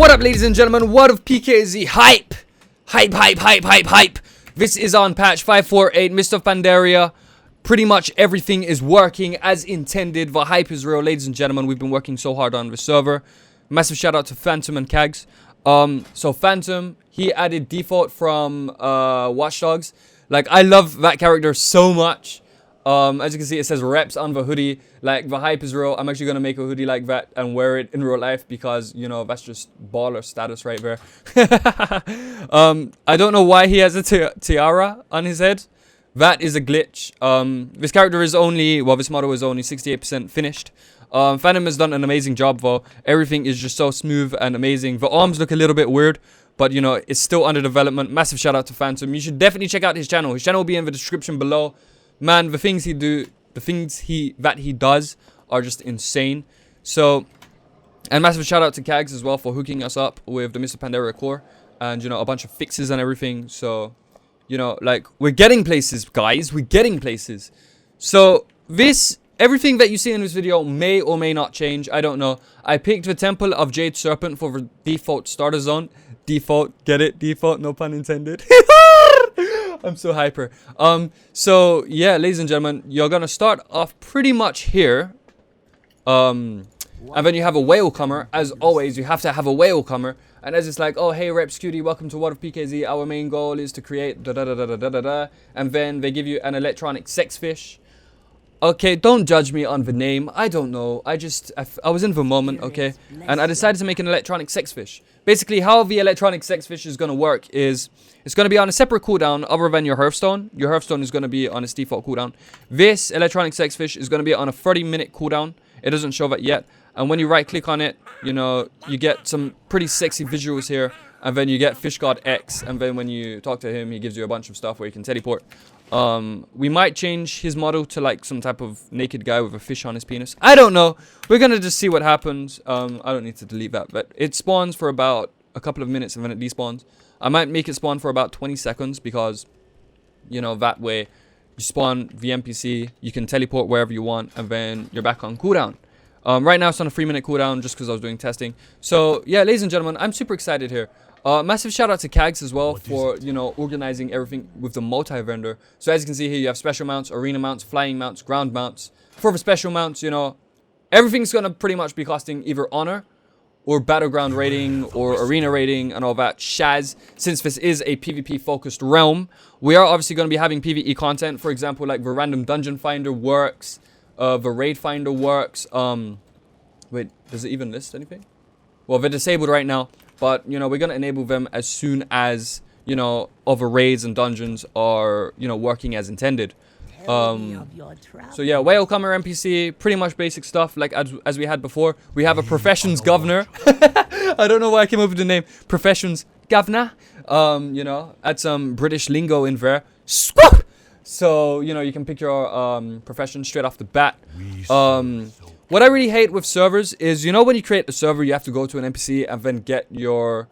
What up, ladies and gentlemen? What of PKZ? Hype! Hype, hype, hype, hype, hype! This is on patch 548, Mist of Pandaria. Pretty much everything is working as intended. The hype is real, ladies and gentlemen. We've been working so hard on the server. Massive shout out to Phantom and Kags. So Phantom, he added default from Watch Dogs. Like, I love that character so much. As you can see, it says Reppz on the hoodie. Like, the hype is real. I'm actually gonna make a hoodie like that and wear it in real life because, you know, that's just baller status right there. I don't know why he has a tiara on his head. That is a glitch. This character is only, well, this model is only 68% finished. Phantom has done an amazing job though. Everything is just so smooth and amazing. The arms look a little bit weird, but you know, it's still under development. Massive shout out to Phantom. You should definitely check out his channel. His channel will be in the description below. Man, the things he does are just insane. So, and massive shout out to Kags as well for hooking us up with the Mr. Pandaria core and, you know, a bunch of fixes and everything. So, you know, like, we're getting places, guys. We're getting places. So, everything that you see in this video may or may not change. I don't know. I picked the Temple of Jade Serpent for the default starter zone. Default, get it? Default, no pun intended. I'm so hyper. So yeah, ladies and gentlemen, you're gonna start off pretty much here. And then you have a whale comer. As always, you have to have a whale comer. And as it's like, oh hey Reppz cutie, welcome to What of PKZ. Our main goal is to create da da da da da da da. And then they give you an electronic sex fish. Okay, don't judge me on the name. I don't know. I was in the moment, okay? And I decided to make an electronic sex fish. Basically, how the electronic sex fish is going to work is it's going to be on a separate cooldown other than your Hearthstone. Your Hearthstone is going to be on its default cooldown. This electronic sex fish is going to be on a 30-minute cooldown. It doesn't show that yet. And when you right-click on it, you know, you get some pretty sexy visuals here. And then you get Fish God X. And then when you talk to him, he gives you a bunch of stuff where you can teleport. We might change his model to like some type of naked guy with a fish on his penis. I don't know. We're gonna just see what happens. I don't need to delete that, but it spawns for about a couple of minutes and then it despawns. I might make it spawn for about 20 seconds because, you know, that way you spawn the NPC, you can teleport wherever you want, and then you're back on cooldown. Right now it's on a 3-minute cooldown just because I was doing testing. So yeah, ladies and gentlemen, I'm super excited here. Massive shout out to Kags as well for, you know, organizing everything with the multi-vendor. So as you can see here, you have special mounts, arena mounts, flying mounts, ground mounts. For the special mounts, you know, everything's going to pretty much be costing either honor or battleground rating or arena rating and all that shaz. Since this is a PvP focused realm, we are obviously going to be having PvE content. For example, like the random dungeon finder works, the raid finder works. Wait, does it even list anything? Well, they're disabled right now. But, you know, we're going to enable them as soon as, you know, other raids and dungeons are, you know, working as intended. So, yeah, whale comer NPC, pretty much basic stuff like as we had before. We have a professions governor. I don't know why I came up with the name. Professions governor. You know, add some British lingo in there. So, you know, you can pick your profession straight off the bat. What I really hate with servers is, you know, when you create a server, you have to go to an NPC and then get your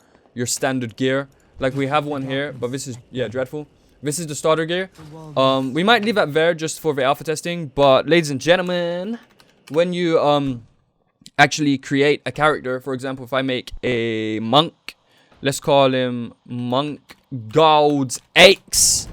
standard gear. Like we have one here, but this is, yeah, dreadful. This is the starter gear. We might leave that there just for the alpha testing, but ladies and gentlemen, when you actually create a character, for example, if I make a monk, let's call him Monk Gold's X.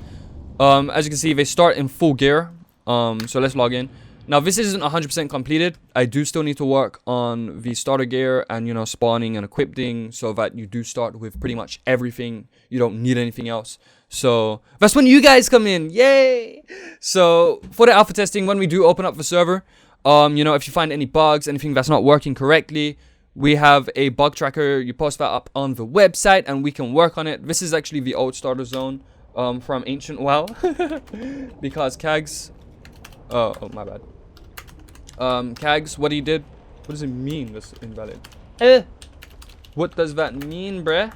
As you can see, they start in full gear. So let's log in. Now, this isn't 100% completed. I do still need to work on the starter gear and, you know, spawning and equipping so that you do start with pretty much everything. You don't need anything else. So, that's when you guys come in. Yay! So, for the alpha testing, when we do open up the server, you know, if you find any bugs, anything that's not working correctly, we have a bug tracker. You post that up on the website and we can work on it. This is actually the old starter zone from Ancient WoW. Because Kags... Oh, my bad. Kags, what he did? What does it mean, this invalid? What does that mean, bruh?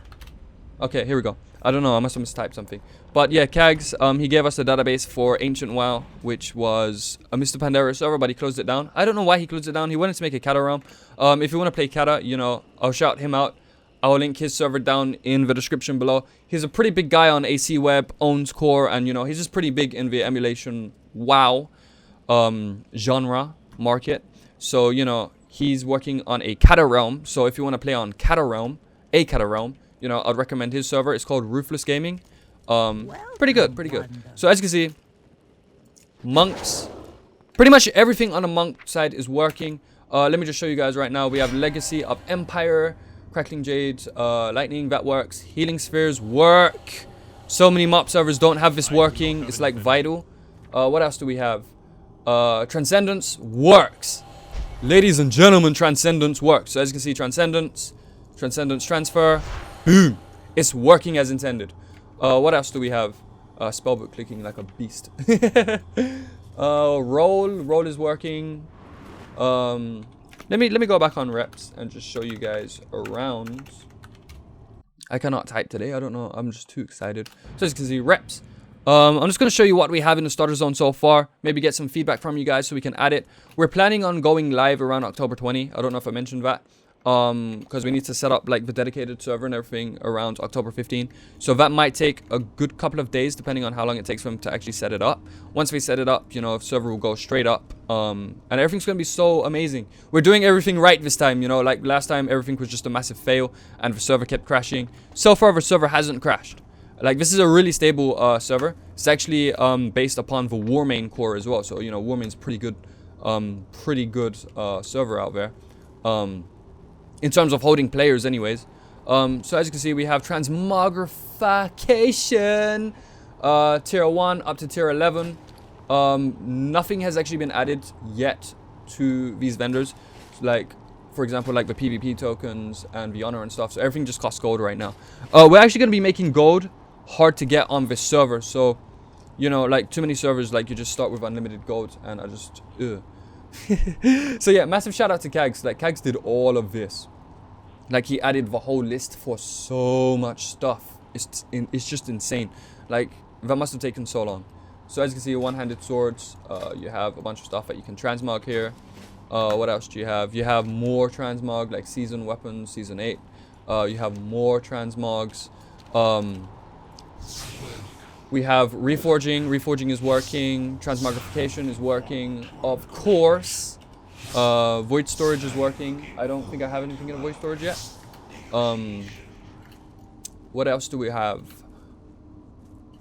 Okay, here we go. I don't know, I must have mistyped something. But yeah, Kags, he gave us a database for Ancient WoW, which was a Mr. Pandaria server, but he closed it down. I don't know why he closed it down. He wanted to make a Kata realm. If you want to play Kata, you know, I'll shout him out. I'll link his server down in the description below. He's a pretty big guy on AC Web, owns core, and you know, he's just pretty big in the emulation WoW genre market. So, you know, he's working on a Kata realm. So if you want to play on Kata realm, a Kata Realm, you know, I'd recommend his server. It's called Ruthless Gaming. Pretty good, pretty good. So as you can see, monks, pretty much everything on the monk side is working. Let me just show you guys right now. We have Legacy of Empire, Crackling Jade, Lightning, that works. Healing Spheres work. So many mop servers don't have this working. It's like vital. What else do we have? Transcendence works. Ladies and gentlemen, Transcendence works. So as you can see, Transcendence transfer, boom. It's working as intended. What else do we have? Spellbook clicking like a beast. Roll is working. Let me go back on Reppz and just show you guys around. I cannot type today. I don't know. I'm just too excited. So as you can see, Reppz. I'm just going to show you what we have in the starter zone so far. Maybe get some feedback from you guys so we can add it. We're planning on going live around October 20. I don't know if I mentioned that. Because we need to set up like the dedicated server and everything around October 15. So that might take a good couple of days depending on how long it takes for them to actually set it up. Once we set it up, you know, server will go straight up. And everything's going to be so amazing. We're doing everything right this time, you know, like last time everything was just a massive fail and the server kept crashing. So far the server hasn't crashed. Like this is a really stable server. It's actually based upon the Warmane core as well. So, you know, Warmane's pretty good server out there. In terms of holding players anyways. So as you can see, we have transmogrification, tier 1 up to tier 11. Nothing has actually been added yet to these vendors, like for example like the PvP tokens and the honor and stuff. So everything just costs gold right now. We're actually going to be making gold hard to get on this server. So you know, like too many servers, like you just start with unlimited gold, and I just so yeah, massive shout out to Kags. Like Kags did all of this. Like he added the whole list for so much stuff. It's just insane. Like that must have taken so long. So as you can see, one-handed swords. You have a bunch of stuff that you can transmog here. What else do you have? You have more transmog, like season weapons, season 8. You have more transmogs. We have reforging. Reforging is working. Transmogrification is working. Of course. Void storage is working. I don't think I have anything in void storage yet. What else do we have?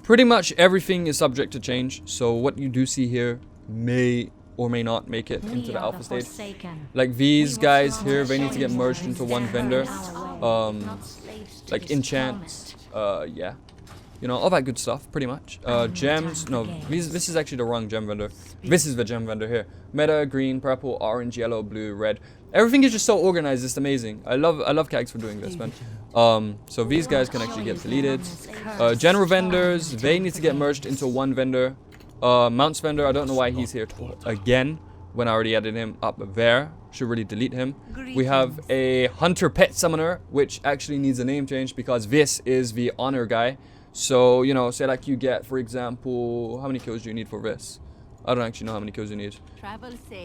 Pretty much everything is subject to change. So what you do see here may or may not make it into the alpha stage. Like these guys here, they need to get merged into one vendor. Like enchants. Yeah. You know, all that good stuff, pretty much. Gems, no, this is actually the wrong gem vendor. This is the gem vendor here. Meta, green, purple, orange, yellow, blue, red. Everything is just so organized, it's amazing. I love Kags for doing this, man. So these guys can actually get deleted. General vendors, they need to get merged into one vendor. Mounts vendor, I don't know why he's here again when I already added him up there. Should really delete him. We have a hunter pet summoner, which actually needs a name change because this is the honor guy. So, you know, say like you get, for example, how many kills do you need for this? I don't actually know how many kills you need.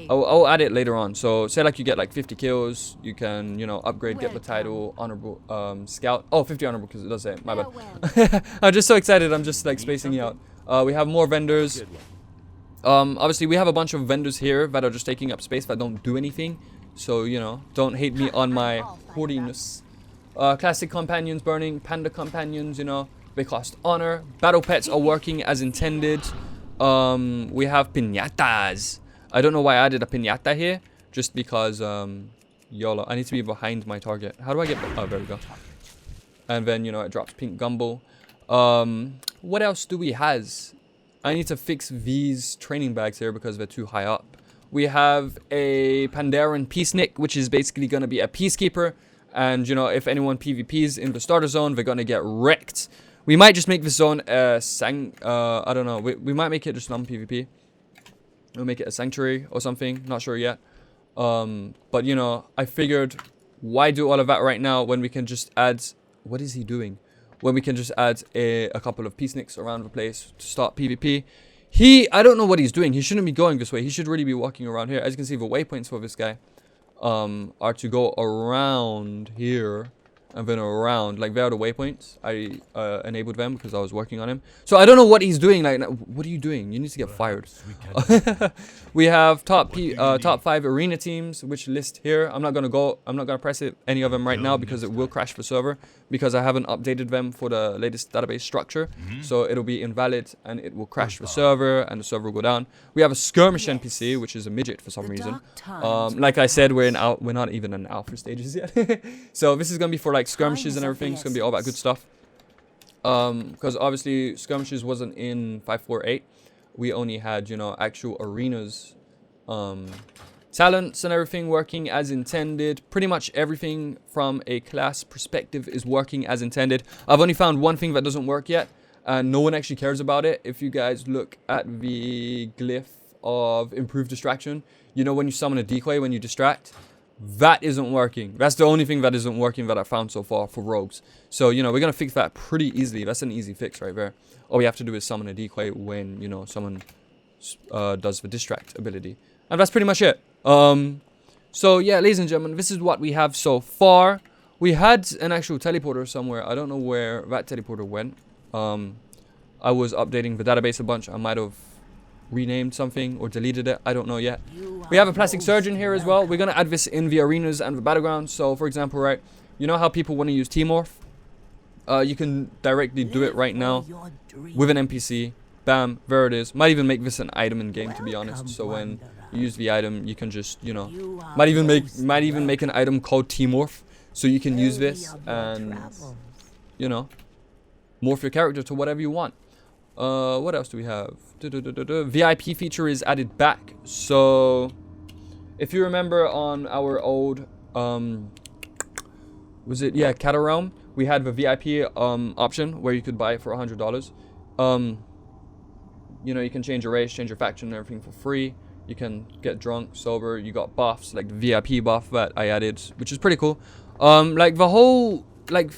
I'll add it later on. So, say like you get like 50 kills, you can, you know, upgrade, get the title, honorable, scout. Oh, 50 honorable because it does say it. My bad. I'm just so excited. I'm just like spacing you out. We have more vendors. Obviously, we have a bunch of vendors here that are just taking up space that don't do anything. So, you know, don't hate me on my hoardiness. Classic companions burning, panda companions, you know. They cost honor. Battle pets are working as intended. We have piñatas. I don't know why I added a piñata here. Just because, YOLO. I need to be behind my target. How do I get... Oh, there we go. And then, you know, it drops pink gumbo. What else do we has? I need to fix these training bags here because they're too high up. We have a Pandaren Peacenik, which is basically going to be a peacekeeper. And, you know, if anyone PvPs in the starter zone, they're going to get wrecked. We might just make this zone a I don't know. We might make it just non-PvP. We'll make it a sanctuary or something. Not sure yet. But, you know, I figured, why do all of that right now when we can just add... What is he doing? When we can just add a couple of peaceniks around the place to start PvP. I don't know what he's doing. He shouldn't be going this way. He should really be walking around here. As you can see, the waypoints for this guy are to go around here and then around, like there are the waypoints. I enabled them because I was working on him. So I don't know what he's doing. Like, what are you doing? You need to get fired. We have top 5 arena teams, which list here. I'm not gonna press it any of them right now because it will crash the server because I haven't updated them for the latest database structure. So it'll be invalid and it will crash the server and the server will go down. We have a skirmish NPC, which is a midget for some reason. Like I said, we're not even in alpha stages yet. So this is gonna be for like skirmishes and everything. It's gonna be all that good stuff. Because obviously skirmishes wasn't in 5.4.8. We only had, you know, actual arenas, talents and everything working as intended. Pretty much everything from a class perspective is working as intended. I've only found one thing that doesn't work yet, and no one actually cares about it. If you guys look at the glyph of improved distraction, you know when you summon a decoy when you distract, that isn't working. That's the only thing that isn't working that I found so far for rogues. So, you know, we're gonna fix that pretty easily. That's an easy fix right there. All we have to do is summon a decoy when, you know, someone does the distract ability. And that's pretty much it. So yeah, ladies and gentlemen, this is what we have so far. We had an actual teleporter somewhere. I don't know where that teleporter went. I was updating the database a bunch. I might have renamed something or deleted it. I don't know yet. We have a plastic surgeon here as well. We're gonna add this in the arenas and the battlegrounds. So for example, right, you know how people want to use T-Morph? You can directly do it right now with an NPC. Bam, there it is. Might even make this an item in game, to be honest. So when you use the item, you can just, you know, might even make an item called T-Morph, so you can use this and, you know, morph your character to whatever you want. What else do we have? VIP feature is added back. So if you remember on our old was it, yeah, Cattle Realm, we had the VIP option where you could buy it for $100. You know, you can change your race, change your faction and everything for free. You can get drunk, sober. You got buffs like the VIP buff that I added, which is pretty cool. Like the whole like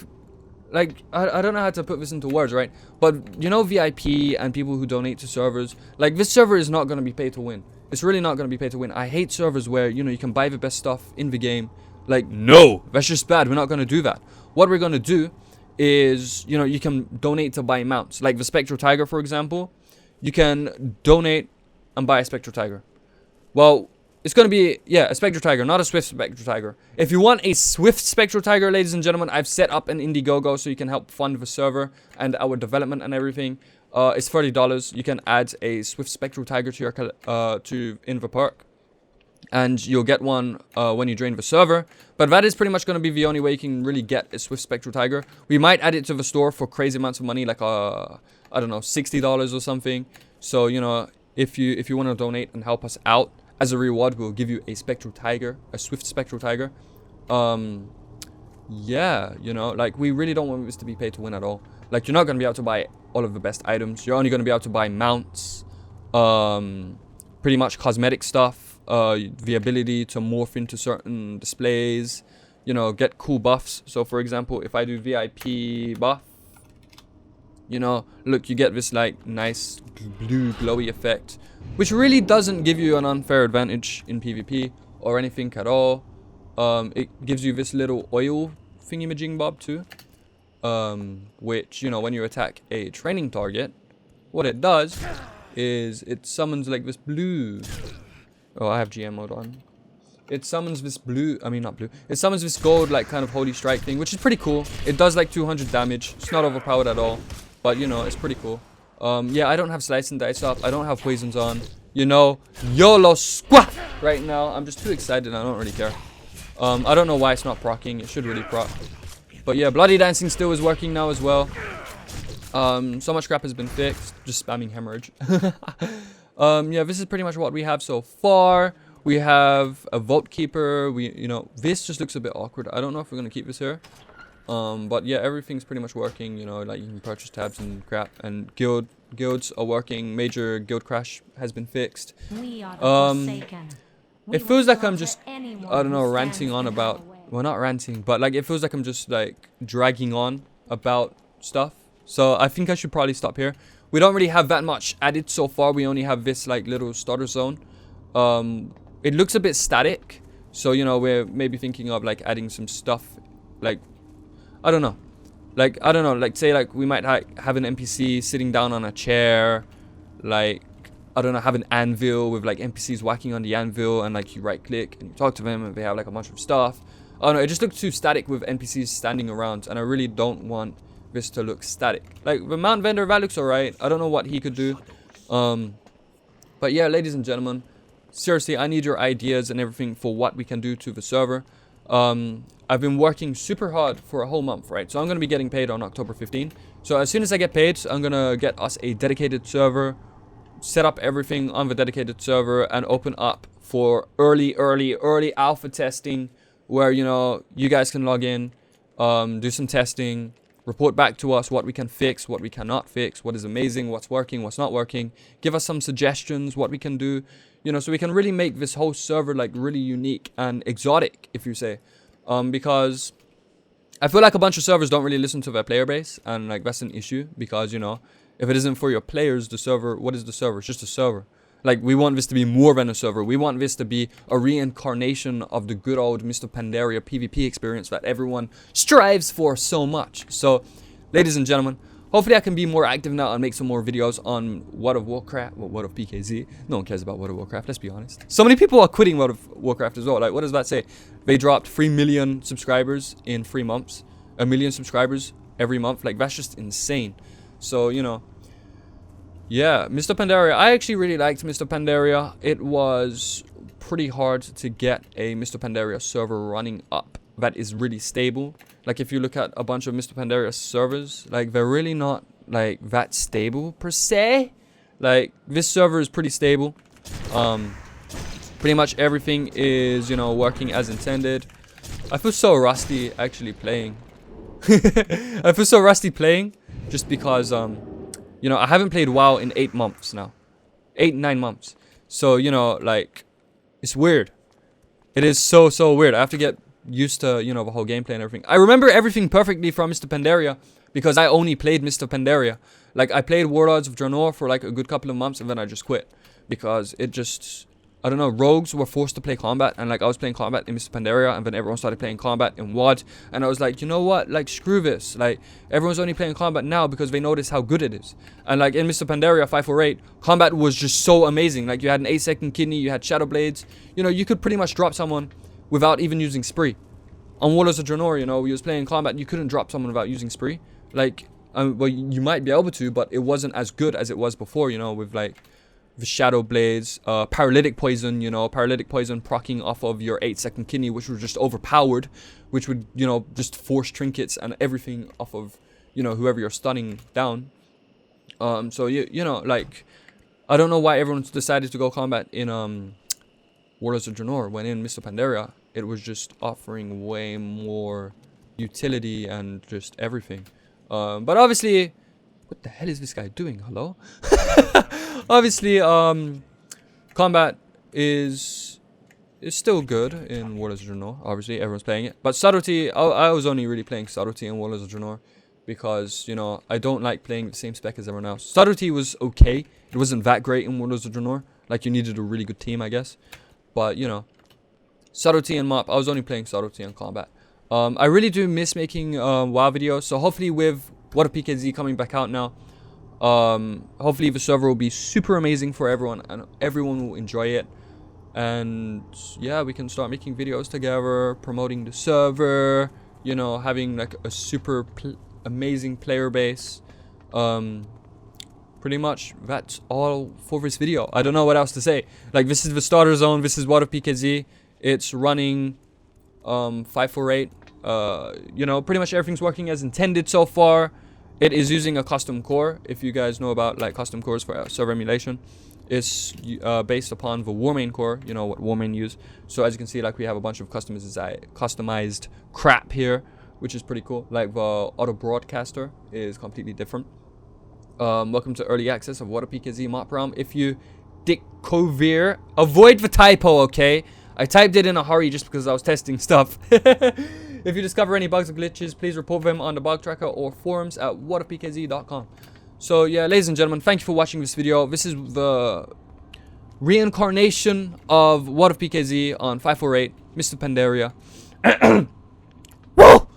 I don't know how to put this into words, right? But you know, VIP and people who donate to servers, like this server is not going to be pay to win. It's really not going to be pay to win. I hate servers where, you know, you can buy the best stuff in the game. Like, no, that's just bad. We're not going to do that. What we're going to do is, you know, you can donate to buy mounts. Like the Spectral Tiger, for example. You can donate and buy a Spectral Tiger. Well, it's going to be, yeah, a Spectral Tiger, not a Swift Spectral Tiger. If you want a Swift Spectral Tiger, ladies and gentlemen, I've set up an Indiegogo so you can help fund the server and our development and everything. It's $30. You can add a Swift Spectral Tiger to your in the perk, and you'll get one when you drain the server. But that is pretty much going to be the only way you can really get a Swift Spectral Tiger. We might add it to the store for crazy amounts of money, like I don't know, $60 or something. So, you know, if you want to donate and help us out, as a reward, we'll give you a Spectral Tiger, a Swift Spectral Tiger. Yeah, you know, like we really don't want this to be pay to win at all. Like, you're not going to be able to buy all of the best items. You're only going to be able to buy mounts, pretty much cosmetic stuff, the ability to morph into certain displays, you know, get cool buffs. So for example, if I do VIP buff, you know, look, you get this like nice blue glowy effect, which really doesn't give you an unfair advantage in PvP or anything at all. It gives you this little oil thingy-majing bob too, which, you know, when you attack a training target, what it does is it summons like this blue. Oh, I have GM mode on. It summons this blue, I mean not blue, it summons this gold like kind of holy strike thing, which is pretty cool. It does like 200 damage. It's not overpowered at all, but you know, it's pretty cool. Yeah, I don't have slice and dice up. I don't have poisons on. You know, YOLO squat right now. I'm just too excited. I don't really care. I don't know why it's not proccing. It should really proc. But yeah, Bloody Dancing still is working now as well. So much crap has been fixed. Just spamming hemorrhage. Yeah, this is pretty much what we have so far. We have a Vault Keeper. You know, this just looks a bit awkward. I don't know if we're gonna keep this here. But yeah, everything's pretty much working. You know, like you can purchase tabs and crap, and guilds are working. Major guild crash has been fixed. It feels like I'm just, I don't know, ranting on about, well, not ranting, but like it feels like I'm just like dragging on about stuff. So I think I should probably stop here. We don't really have that much added so far. We only have this like little starter zone. It looks a bit static, so you know, we're maybe thinking of like adding some stuff. Like, I don't know. Like, I don't know. Like, say, like, we might have an NPC sitting down on a chair. Like, I don't know, have an anvil with, like, NPCs whacking on the anvil. And, like, you right-click and you talk to them and they have, like, a bunch of stuff. I don't know. It just looks too static with NPCs standing around. And I really don't want this to look static. Like, the Mount Vendor, that looks alright. I don't know what he could do. But, yeah, ladies and gentlemen. Seriously, I need your ideas and everything for what we can do to the server. I've been working super hard for a whole month, right? So I'm going to be getting paid on October 15th. So as soon as I get paid, I'm going to get us a dedicated server, set up everything on the dedicated server, and open up for early alpha testing where, you know, you guys can log in, do some testing, report back to us what we can fix, what we cannot fix, what is amazing, what's working, what's not working. Give us some suggestions, what we can do, you know, so we can really make this whole server, like, really unique and exotic, if you say. Because I feel like a bunch of servers don't really listen to their player base, and, like, that's an issue, because, you know, if it isn't for your players, the server, what is the server? It's just a server. Like, we want this to be more than a server. We want this to be a reincarnation of the good old Mr. Pandaria PvP experience that everyone strives for so much. So, ladies and gentlemen, hopefully I can be more active now and make some more videos on World of Warcraft. Well, World of PKZ. No one cares about World of Warcraft, let's be honest. So many people are quitting World of Warcraft as well. Like, what does that say? They dropped 3 million subscribers in 3 months. 1 million subscribers every month. Like, that's just insane. So, you know. Yeah, Mr. Pandaria. I actually really liked Mr. Pandaria. It was pretty hard to get a Mr. Pandaria server running up that is really stable. Like, if you look at a bunch of Mr. Pandaria servers, like, they're really not, like, that stable per se. Like, this server is pretty stable. Pretty much everything is, you know, working as intended. I feel so rusty actually playing. I feel so rusty playing just because, you know, I haven't played WoW in 8 months now. 9 months. So, you know, like, it's weird. It is so weird. I have to get used to, you know, the whole gameplay and everything. I remember everything perfectly from Mr. Pandaria because I only played Mr. Pandaria. Like, I played Warlords of Draenor for, like, a good couple of months and then I just quit. Because it just... I don't know, rogues were forced to play combat, and, like, I was playing combat in Mr. Pandaria, and then everyone started playing combat in WoD, and I was like, you know what, like, screw this, like, everyone's only playing combat now because they notice how good it is. And, like, in Mr. Pandaria 548, combat was just so amazing. Like, you had an 8-second kidney, you had shadow blades, you know, you could pretty much drop someone without even using spree. On Warlords of Draenor, you know, we was playing combat, you couldn't drop someone without using spree. Like, well, you might be able to, but it wasn't as good as it was before, you know, with, like, the shadow blades, paralytic poison, you know, paralytic poison proccing off of your 8-second kidney, which was just overpowered, which would, you know, just force trinkets and everything off of, you know, whoever you're stunning down. So you know, like, I don't know why everyone's decided to go combat in Warlords of Draenor when in Mr. Pandaria it was just offering way more utility and just everything. But obviously, what the hell is this guy doing? Hello? Obviously, combat is still good in Warlords of Draenor. Obviously, everyone's playing it. But subtlety, I was only really playing subtlety in Warlords of Draenor because, you know, I don't like playing the same spec as everyone else. Subtlety was okay. It wasn't that great in Warlords of Draenor. Like, you needed a really good team, I guess. But, you know, subtlety and mop, I was only playing subtlety and combat. I really do miss making WoW videos. So hopefully with What a PKZ coming back out now, hopefully the server will be super amazing for everyone and everyone will enjoy it. And yeah, we can start making videos together, promoting the server, you know, having like a super amazing player base. Pretty much that's all for this video. I don't know what else to say. Like, this is the starter zone, this is What a PKZ. It's running 548. You know, pretty much everything's working as intended so far. It is using a custom core. If you guys know about, like, custom cores for server emulation, it's based upon the Warmane core. You know what Warmane use. So as you can see, like, we have a bunch of customized crap here, which is pretty cool. Like, the auto broadcaster is completely different. Welcome to early access of What a PKZ mop realm. If you dick Covir, avoid the typo, okay? I typed it in a hurry just because I was testing stuff. If you discover any bugs or glitches, please report them on the bug tracker or forums at whatapkz.com. So yeah, ladies and gentlemen, thank you for watching this video. This is the reincarnation of What a PKZ on 548, Mr. Pandaria. Woo!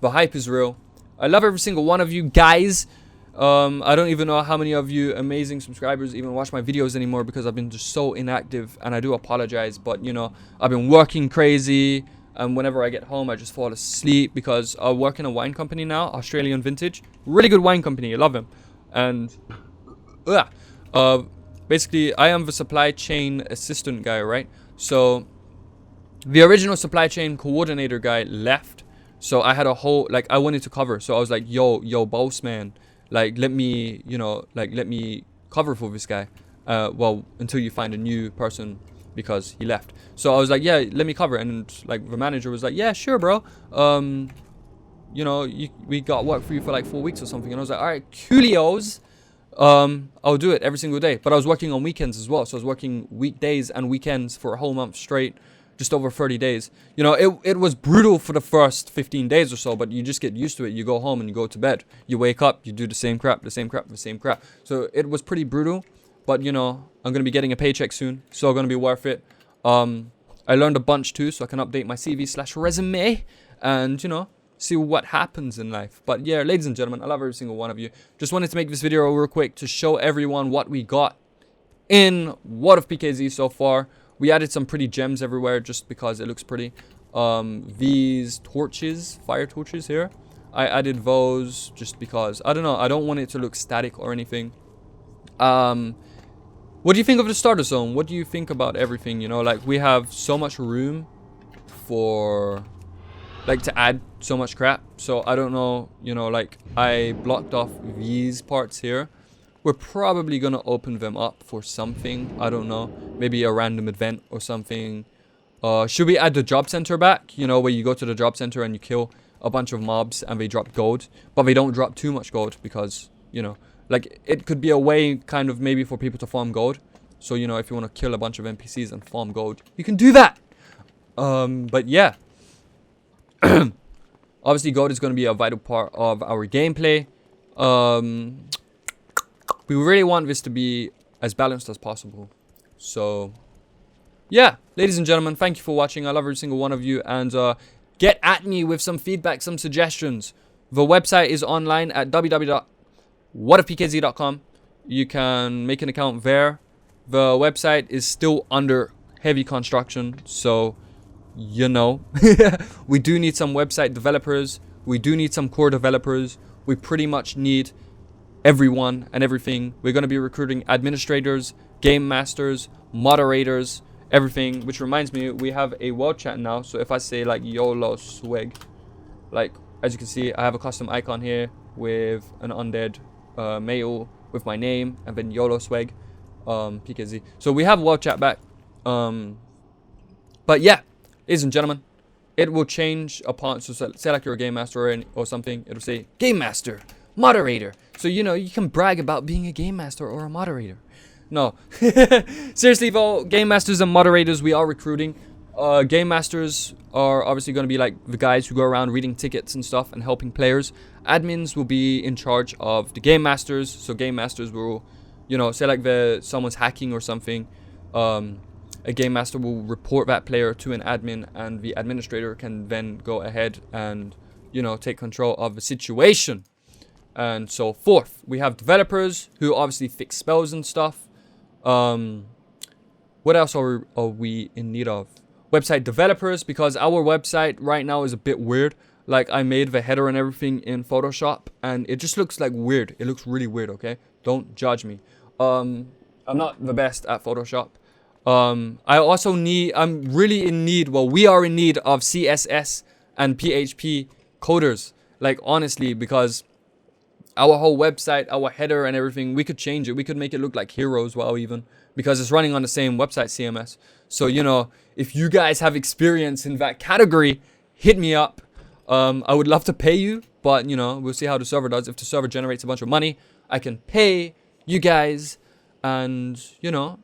The hype is real. I love every single one of you guys. I don't even know how many of you amazing subscribers even watch my videos anymore because I've been just so inactive, and I do apologize. But you know, I've been working crazy, and whenever I get home I just fall asleep because I work in a wine company now, Australian Vintage, really good wine company. I love him. And basically I am the supply chain assistant guy, right? So the original supply chain coordinator guy left, so I had a whole, like, I wanted to cover. So I was like, yo boss man, like, let me, you know, like, let me cover for this guy, well, until you find a new person, because he left. So I was like, yeah, let me cover. And like the manager was like, yeah, sure, bro, you know, we got work for you for like 4 weeks or something. And I was like, all right, coolios, I'll do it every single day. But I was working on weekends as well, so I was working weekdays and weekends for a whole month straight, just over 30 days. You know, it was brutal for the first 15 days or so, but you just get used to it. You go home and you go to bed. You wake up, you do the same crap, the same crap, the same crap. So it was pretty brutal, but you know, I'm going to be getting a paycheck soon, so going to be worth it. I learned a bunch too, so I can update my CV/resume and, you know, see what happens in life. But yeah, ladies and gentlemen, I love every single one of you. Just wanted to make this video real quick to show everyone what we got in What of PKZ so far. We added some pretty gems everywhere just because it looks pretty. These torches, fire torches here, I added those just because, I don't know, I don't want it to look static or anything. What do you think of the starter zone? What do you think about everything? You know, like, we have so much room for, like, to add so much crap. So I don't know, you know, like, I blocked off these parts here. We're probably gonna open them up for something. I don't know, maybe a random event or something. Should we add the job center back? You know, where you go to the job center and you kill a bunch of mobs and they drop gold, but they don't drop too much gold because, you know, like, it could be a way kind of maybe for people to farm gold. So, you know, if you want to kill a bunch of NPCs and farm gold, you can do that. But yeah, obviously gold is going to be a vital part of our gameplay. We really want this to be as balanced as possible. So yeah, ladies and gentlemen, thank you for watching. I love every single one of you, and get at me with some feedback, some suggestions. The website is online at www.whatofpkz.com. You can make an account there. The website is still under heavy construction, so you know. We do need some website developers. We do need some core developers. We pretty much need everyone and everything. We're going to be recruiting administrators, game masters, moderators, everything. Which reminds me, we have a world chat now. So if I say like YOLO swag, like, as you can see, I have a custom icon here with an undead male with my name, and then YOLO swag, PKZ. So we have world chat back. But yeah, ladies and gentlemen, it will change upon, so say like you're a game master or something, it'll say game master, moderator. So, you know, you can brag about being a game master or a moderator. No. Seriously though, game masters and moderators, we are recruiting. Game masters are obviously going to be like the guys who go around reading tickets and stuff and helping players. Admins will be in charge of the game masters. So game masters will, you know, say like someone's hacking or something. A game master will report that player to an admin, and the administrator can then go ahead and, you know, take control of the situation. And so forth. We have developers who obviously fix spells and stuff. What else are we in need of? Website developers, because our website right now is a bit weird. Like, I made the header and everything in Photoshop, and it just looks like weird. It looks really weird, okay? Don't judge me. I'm not the best at Photoshop. I also I'm really in need, well, we are in need of CSS and PHP coders. Like, honestly, because our whole website, our header and everything, we could change it. We could make it look like Heroes, well, even, because it's running on the same website, CMS. So, you know, if you guys have experience in that category, hit me up. I would love to pay you, but, you know, we'll see how the server does. If the server generates a bunch of money, I can pay you guys. And, you know,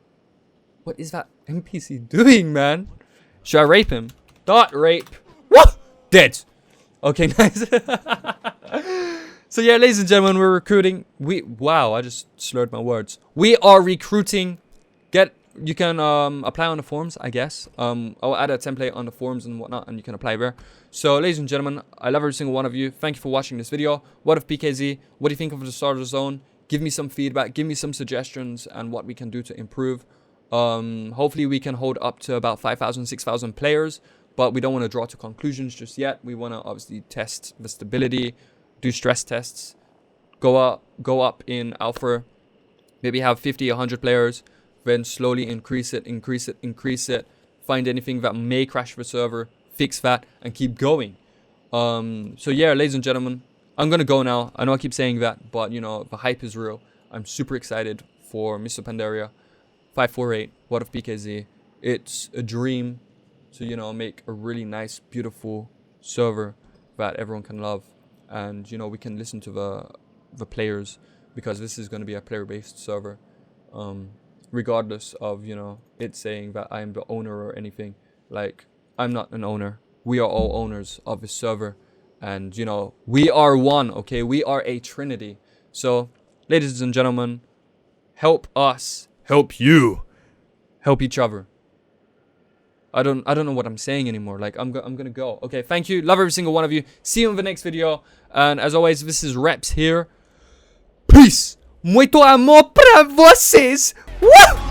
what is that NPC doing, man? Should I rape him? Dot rape. What? Dead. Okay, nice. So yeah, ladies and gentlemen, we're recruiting. Wow, I just slurred my words. We are recruiting. Get apply on the forums, I guess. I'll add a template on the forums and whatnot, and you can apply there. So, ladies and gentlemen, I love every single one of you. Thank you for watching this video. What of PKZ? What do you think of the starter zone? Give me some feedback. Give me some suggestions and what we can do to improve. Hopefully, we can hold up to about 5,000, 6,000 players. But we don't want to draw to conclusions just yet. We want to obviously test the stability, do stress tests, go up in alpha, maybe have 50, 100 players, then slowly increase it, find anything that may crash the server, fix that, and keep going. So yeah, ladies and gentlemen, I'm gonna go now. I know I keep saying that, but you know, the hype is real. I'm super excited for Mr. Pandaria 548. What of PKZ? It's a dream to, you know, make a really nice, beautiful server that everyone can love, and you know, we can listen to the players, because this is going to be a player-based server, regardless of, you know, it saying that I'm the owner or anything. Like, I'm not an owner. We are all owners of this server, and you know, we are one. Okay, we are a trinity. So, ladies and gentlemen, help us help you, help each other. I don't know what I'm saying anymore. Like, I'm gonna go. Okay, thank you. Love every single one of you. See you in the next video. And as always, this is Reppz here. Peace. Muito amor pra vocês. Woo!